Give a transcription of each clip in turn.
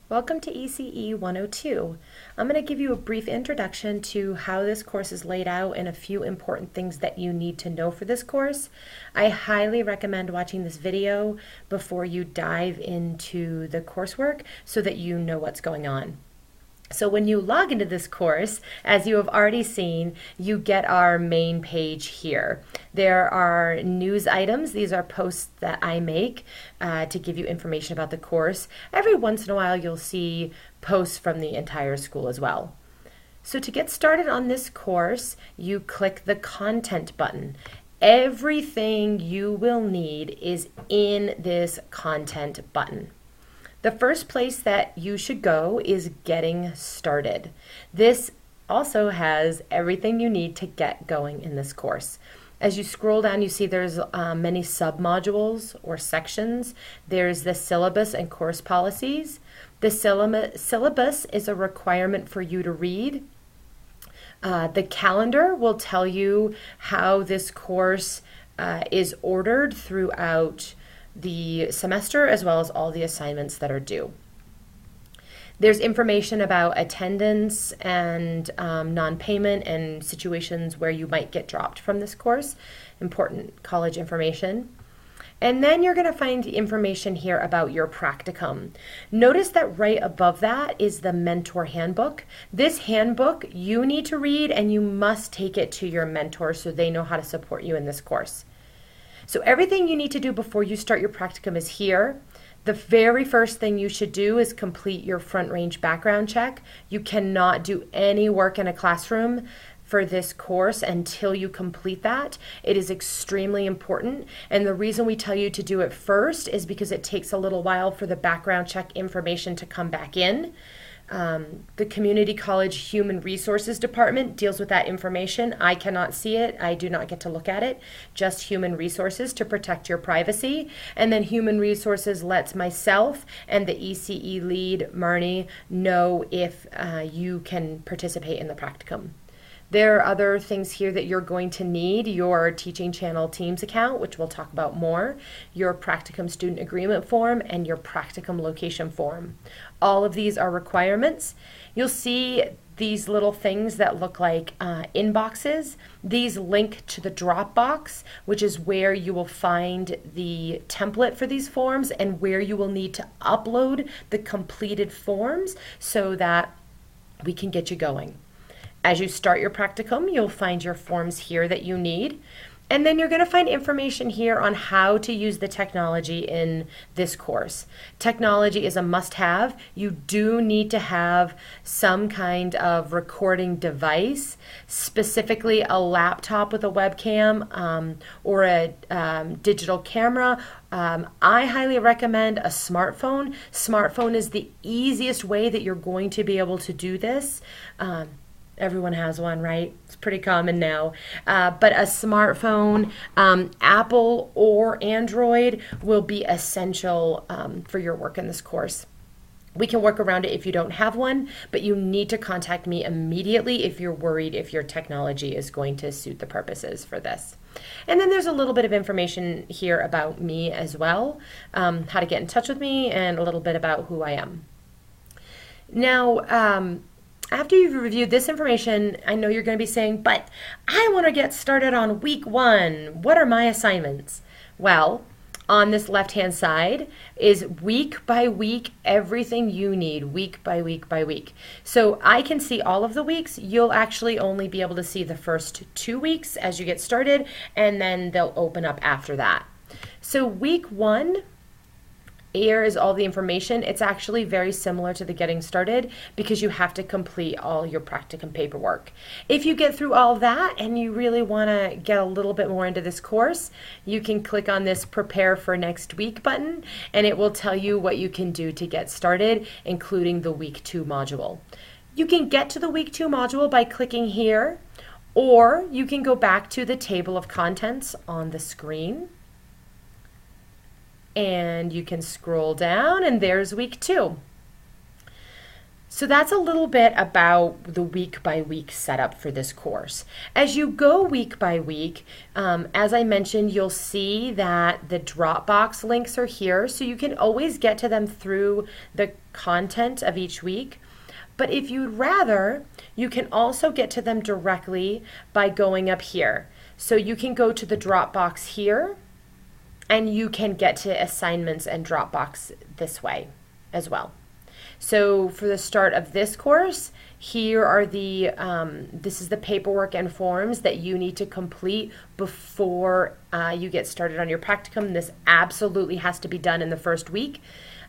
Welcome to ECE 102. I'm going to give you a brief introduction to how this course is laid out and a few important things that you need to know for this course. I highly recommend watching this video before you dive into the coursework so that you know what's going on. So when you log into this course, as you have already seen, you get our main page here. There are news items. These are posts that I make to give you information about the course. Every once in a while, you'll see posts from the entire school as well. So to get started on this course, you click the content button. Everything you will need is in this content button. The first place that you should go is Getting Started. This also has everything you need to get going in this course. As you scroll down, you see there's many sub-modules or sections. There's the syllabus and course policies. The syllabus is a requirement for you to read. The calendar will tell you how this course is ordered throughout the semester, as well as all the assignments that are due. There's information about attendance and non-payment and situations where you might get dropped from this course, important college information. And then you're going to find information here about your practicum. Notice that right above that is the mentor handbook. This handbook you need to read, and you must take it to your mentor so they know how to support you in this course. So everything you need to do before you start your practicum is here. The very first thing you should do is complete your Front Range background check. You cannot do any work in a classroom for this course until you complete that. It is extremely important, and the reason we tell you to do it first is because it takes a little while for the background check information to come back in. The Community College Human Resources Department deals with that information. I cannot see it. I do not get to look at it. Just Human Resources to protect your privacy. And then Human Resources lets myself and the ECE lead, Marnie, know if you can participate in the practicum. There are other things here that you're going to need: your Teaching Channel Teams account, which we'll talk about more, your Practicum Student Agreement form, and your Practicum Location form. All of these are requirements. You'll see these little things that look like inboxes. These link to the Dropbox, which is where you will find the template for these forms and where you will need to upload the completed forms so that we can get you going. As you start your practicum, you'll find your forms here that you need. And then you're going to find information here on how to use the technology in this course. Technology is a must-have. You do need to have some kind of recording device, specifically a laptop with a webcam or a digital camera. I highly recommend a smartphone. Smartphone is the easiest way that you're going to be able to do this. Everyone has one, right? It's pretty common now. But a smartphone, Apple or Android, will be essential for your work in this course. We can work around it if you don't have one, but you need to contact me immediately if you're worried if your technology is going to suit the purposes for this. And then there's a little bit of information here about me as well, how to get in touch with me, and a little bit about who I am. Now, after you've reviewed this information, I know you're going to be saying, but I want to get started on week 1. What are my assignments? Well, on this left-hand side is week by week, everything you need, week by week by week. So I can see all of the weeks. You'll actually only be able to see the first 2 weeks as you get started, and then they'll open up after that. So week 1, here is all the information. It's actually very similar to the Getting Started because you have to complete all your practicum paperwork. If you get through all that and you really want to get a little bit more into this course, you can click on this Prepare for Next Week button, and it will tell you what you can do to get started, including the Week 2 module. You can get to the Week 2 module by clicking here, or you can go back to the table of contents on the screen. And you can scroll down, and there's week 2. So that's a little bit about the week by week setup for this course. As you go week by week, as I mentioned, you'll see that the Dropbox links are here, so you can always get to them through the content of each week. But if you'd rather, you can also get to them directly by going up here. So you can go to the Dropbox here, and you can get to assignments and Dropbox this way as well. So for the start of this course, here are this is the paperwork and forms that you need to complete before you get started on your practicum. This absolutely has to be done in the first week.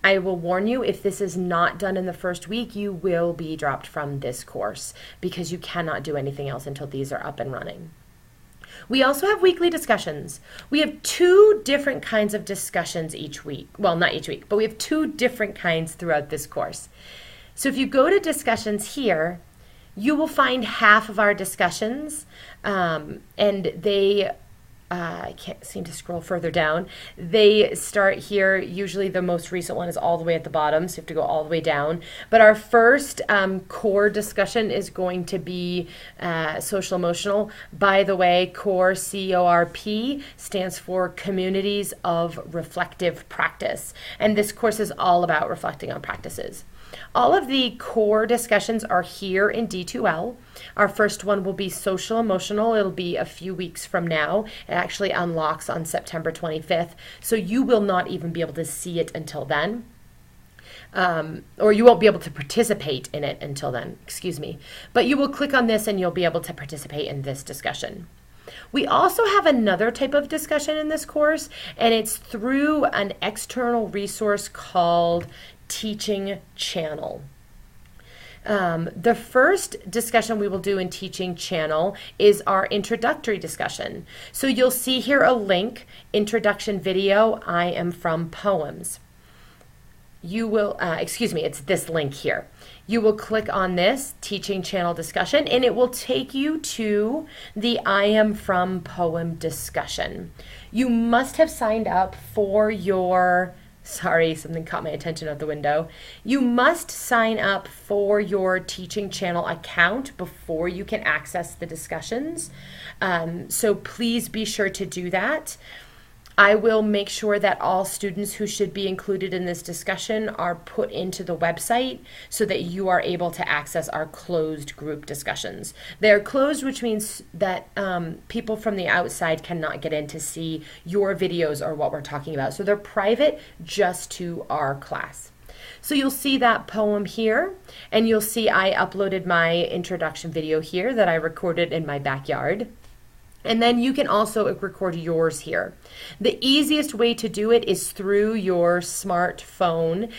I will warn you, if this is not done in the first week, you will be dropped from this course because you cannot do anything else until these are up and running. We also have weekly discussions. We have 2 different kinds of discussions each week. Well, not each week, but we have 2 different kinds throughout this course. So if you go to discussions here, you will find half of our discussions, and they, I can't seem to scroll further down. They start here. Usually the most recent one is all the way at the bottom, so you have to go all the way down. But our first core discussion is going to be social emotional. By the way, core, CORP, stands for Communities of Reflective Practice. And this course is all about reflecting on practices. All of the core discussions are here in D2L. Our first one will be social emotional. It'll be a few weeks from now. It actually unlocks on September 25th, so you will not even be able to see it until then. Or you won't be able to participate in it until then, excuse me. But you will click on this and you'll be able to participate in this discussion. We also have another type of discussion in this course, and it's through an external resource called Teaching Channel. The first discussion we will do in Teaching Channel is our introductory discussion. So you'll see here a link, introduction video, I am from Poems. You will, it's this link here. You will click on this Teaching Channel discussion and it will take you to the I am from Poem discussion. You must have signed up for your Sorry, something caught my attention out the window. You must sign up for your Teaching Channel account before you can access the discussions. So please be sure to do that. I will make sure that all students who should be included in this discussion are put into the website so that you are able to access our closed group discussions. They're closed, which means that people from the outside cannot get in to see your videos or what we're talking about. So they're private just to our class. So you'll see that poem here, and you'll see I uploaded my introduction video here that I recorded in my backyard. And then you can also record yours here. The easiest way to do it is through your smartphone.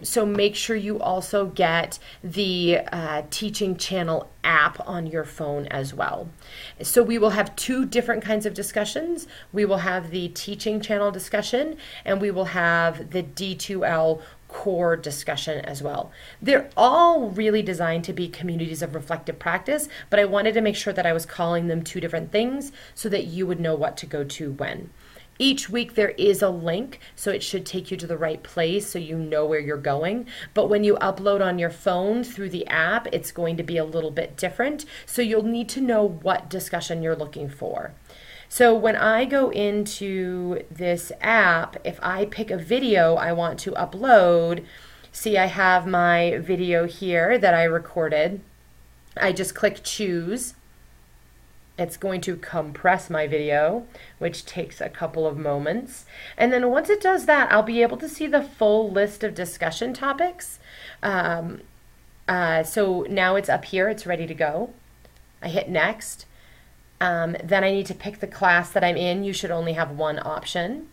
So make sure you also get the Teaching Channel app on your phone as well. So we will have 2 different kinds of discussions. We will have the Teaching Channel discussion, and we will have the D2L core discussion as well. They're all really designed to be communities of reflective practice, but I wanted to make sure that I was calling them 2 different things so that you would know what to go to when. Each week there is a link, so it should take you to the right place so you know where you're going. But when you upload on your phone through the app, it's going to be a little bit different. So you'll need to know what discussion you're looking for. So when I go into this app, if I pick a video I want to upload, see I have my video here that I recorded. I just click choose. It's going to compress my video, which takes a couple of moments. And then once it does that, I'll be able to see the full list of discussion topics. So now it's up here, it's ready to go. I hit next. Then I need to pick the class that I'm in. You should only have one option.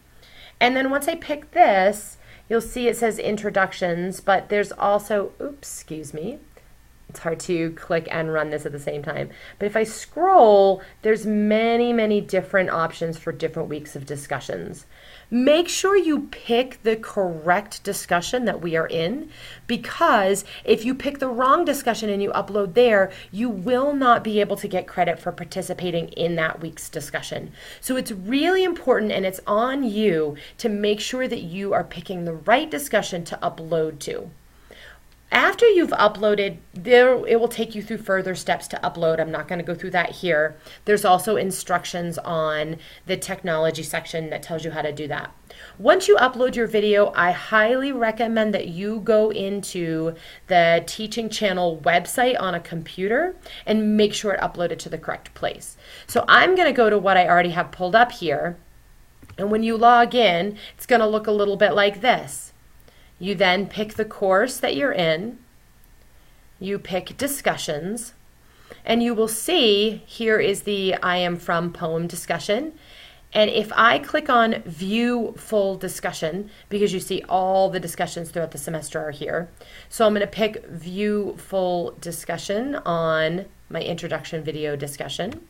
And then once I pick this, you'll see it says introductions, but there's also, it's hard to click and run this at the same time. But if I scroll, there's many, many different options for different weeks of discussions. Make sure you pick the correct discussion that we are in, because if you pick the wrong discussion and you upload there, you will not be able to get credit for participating in that week's discussion. So it's really important, and it's on you to make sure that you are picking the right discussion to upload to. After you've uploaded, it will take you through further steps to upload. I'm not going to go through that here. There's also instructions on the technology section that tells you how to do that. Once you upload your video, I highly recommend that you go into the teaching channel website on a computer and make sure it uploaded to the correct place. So I'm going to go to what I already have pulled up here. And when you log in, it's going to look a little bit like this. You then pick the course that you're in, you pick discussions, and you will see here is the I am from poem discussion. And if I click on view full discussion, because you see all the discussions throughout the semester are here. So I'm going to pick view full discussion on my introduction video discussion.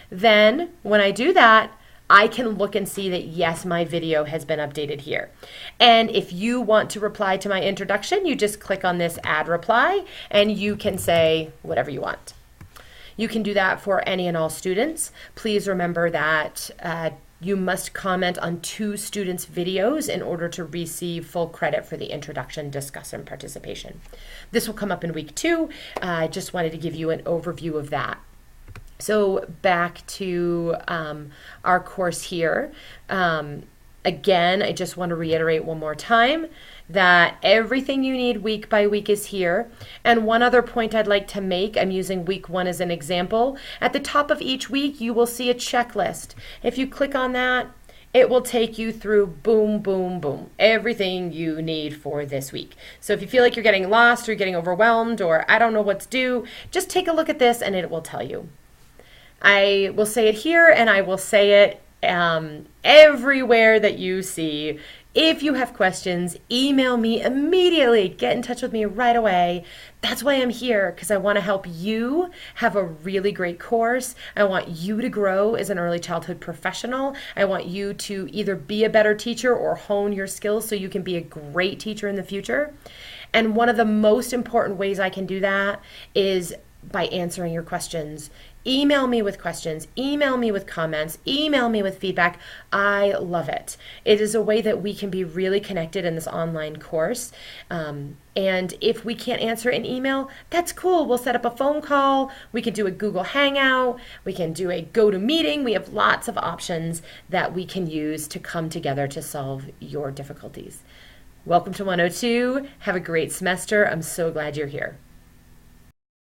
Then when I do that, I can look and see that, yes, my video has been updated here. And if you want to reply to my introduction, you just click on this add reply and you can say whatever you want. You can do that for any and all students. Please remember that you must comment on 2 students' videos in order to receive full credit for the introduction, discussion, participation. This will come up in week 2. I just wanted to give you an overview of that. So back to our course here. Again, I just want to reiterate one more time that everything you need week by week is here. And one other point I'd like to make, I'm using week 1 as an example. At the top of each week, you will see a checklist. If you click on that, it will take you through boom, boom, boom, everything you need for this week. So if you feel like you're getting lost or getting overwhelmed or I don't know what's due, just take a look at this and it will tell you. I will say it here and I will say it everywhere that you see. If you have questions, email me immediately. Get in touch with me right away. That's why I'm here, because I want to help you have a really great course. I want you to grow as an early childhood professional. I want you to either be a better teacher or hone your skills so you can be a great teacher in the future. And one of the most important ways I can do that is by answering your questions. Email me with questions, email me with comments, email me with feedback. I love it. It is a way that we can be really connected in this online course. And if we can't answer an email, that's cool. We'll set up a phone call. We can do a Google Hangout. We can do a GoToMeeting. We have lots of options that we can use to come together to solve your difficulties. Welcome to 102. Have a great semester. I'm so glad you're here.